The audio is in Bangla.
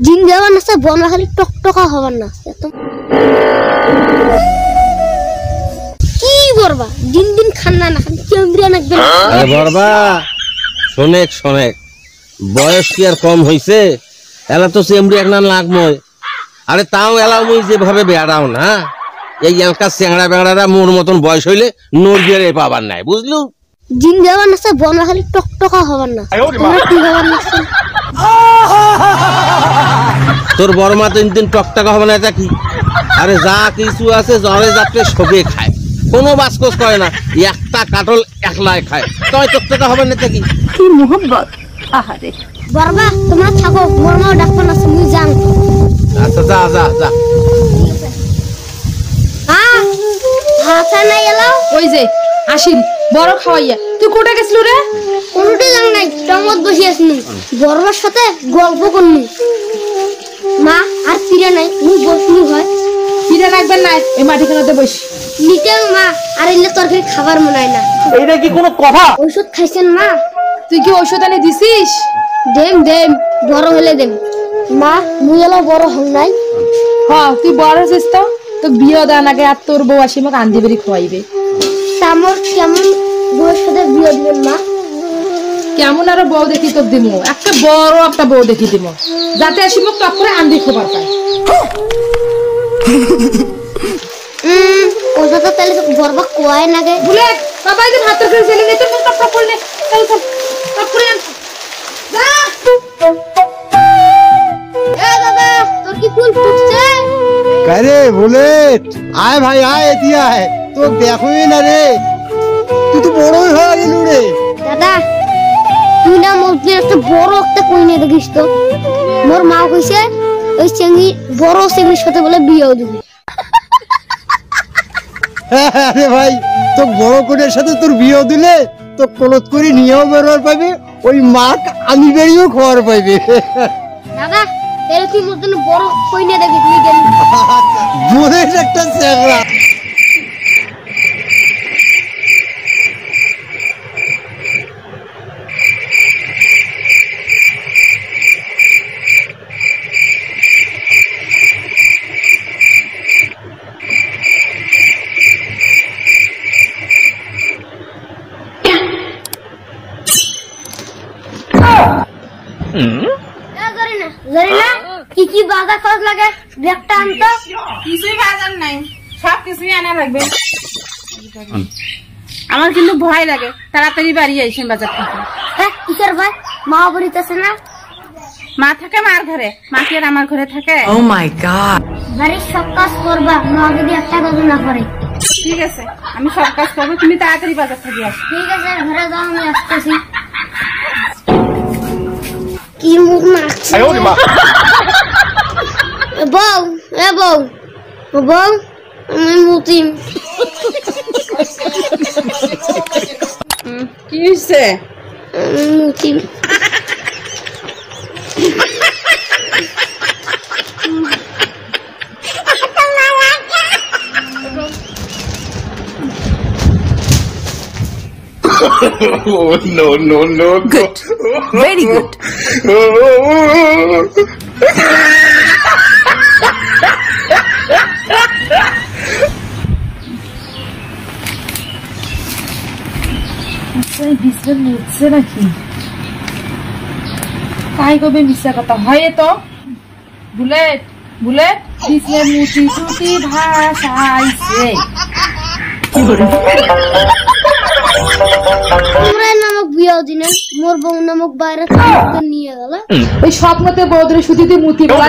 জিন যাবার না বনরা খালি টকটকা হবার না কি করবা দিন দিন খান্না না খালি কেমরিয়া নাকবে আরে বরবা শোনেক শোনেক বয়স কি আর কম হইছে এলা তো চেমরিয়া না লাগময় আরে তাও এলা মুই যেভাবে বেড়াও না এই এলকার চেংড়া বেংড়ারা মোর মতন বয়স হইলে নোর দিয়ে পাবার নাই বুঝলু জিন যাবার না বনরা খালি টকটকা হবার না তোমরা কি হবার না তোর বড় মা তিন দিন টকটকা হবে না এটা কি আরে যা কিছু আছে জ্বরে যাত্রে সবে খায় কোনো বাসকোস করে না একটা কাটল একলাই খায় তাই টকটকা হবে না কি কি মোহব্বত আহারে বরবা তোমরা থাকো মোর মা ডাকবো না তুমি যান আচ্ছা যা যা যা আচ্ছা না এলো ওই যে আসিল বড় খাওয়াইয়া তুই কোটা গেছিল রে কোনটা জান নাই টঙ্গত বসে আসনি বরবার সাথে গল্প করনি মা আর ফিরে নাই মুই বসলু হয় ফিরে লাগবে না এই মাটি খানাতে বস নিতে মা আর এলে তরকারি খাবার মনে হয় না এইটা কি কোনো কথা ওষুধ খাইছেন মা তুই কি ঔষধ আনি দিছিস দেম দেম বড় হলে দেম মা মুই এলো বড় হল নাই হ্যাঁ তুই বড় হয়েছিস তো বিয়ে দেন আগে আর তোর বউ আসি আমাকে আন্দি বেরি খোয়াইবে তামর কেমন বউয়ের সাথে বিয়ে দিবেন মা কেমন আরো বউ দেখি তোর দিমু একটা বড় একটা বউ দেখি দিমু যাতে আসি মোক টপ করে আন্দি খোবার পায় ওটা তো তাহলে বরবা কোয়ায় নাগে বুলেট বাবা যে ভাত করে ছেলে নিতে মোক টপ করলে চল চল টপ করে আন যা এ দাদা তোর কি ফুল ফুটছে আরে বুলেট আয় ভাই আয় এতি আয় তো দেখোই না রে তুই তো বড়ই হয়ে গেলু রে দাদা তুই না মোর একটা বড় একটা কইনে দেখিস তো মোর মা কইছে ওই চেঙ্গি বড় চেঙ্গির সাথে বলে বিয়েও দিবি আরে ভাই তো বড় কোনের সাথে তোর বিয়ে দিলে তো কলত করে নিয়েও বেরোর পাবে ওই মাক আমি বেরিয়েও খাওয়ার পাইবে দাদা তাহলে তুই মোর জন্য বড় কইনে দেখবি তুই গেলি বুলেট একটা চেংড়া কি কি বাজার খরচ লাগে ব্যাগটা আনতো কিছুই বাজার নাই সব কিছুই আনা লাগবে আমার কিন্তু ভয় লাগে তাড়াতাড়ি বাড়ি আইসেন বাজার থেকে হ্যাঁ কিসের ভাই মা বলিতেছে না মা থাকে মার ঘরে মা কি আর আমার ঘরে থাকে ও মাই গড বাড়ির সব কাজ করবা মা যদি একটা কাজ না করে ঠিক আছে আমি সব কাজ করবো তুমি তাড়াতাড়ি বাজার থেকে আসো ঠিক আছে ঘরে যাও আমি আসতেছি কি মুখ মারছে বউ এ বউ বউ আমি মুতিম কি হয়েছে মুতিম Oh, no, no, no. Good. Very good. বিশ্বের মুখছে নাকি কাই কবে মিশা কথা হয় তো বুলেট বুলেট বিশ্বের মুচি সুতি ভাষাইছে তোমরা নামক বিয়ে দিনে মোর বউ নামক বাইরে নিয়ে গেল ওই স্বপ্নতে বৌদের সুতিতে মুতি বলা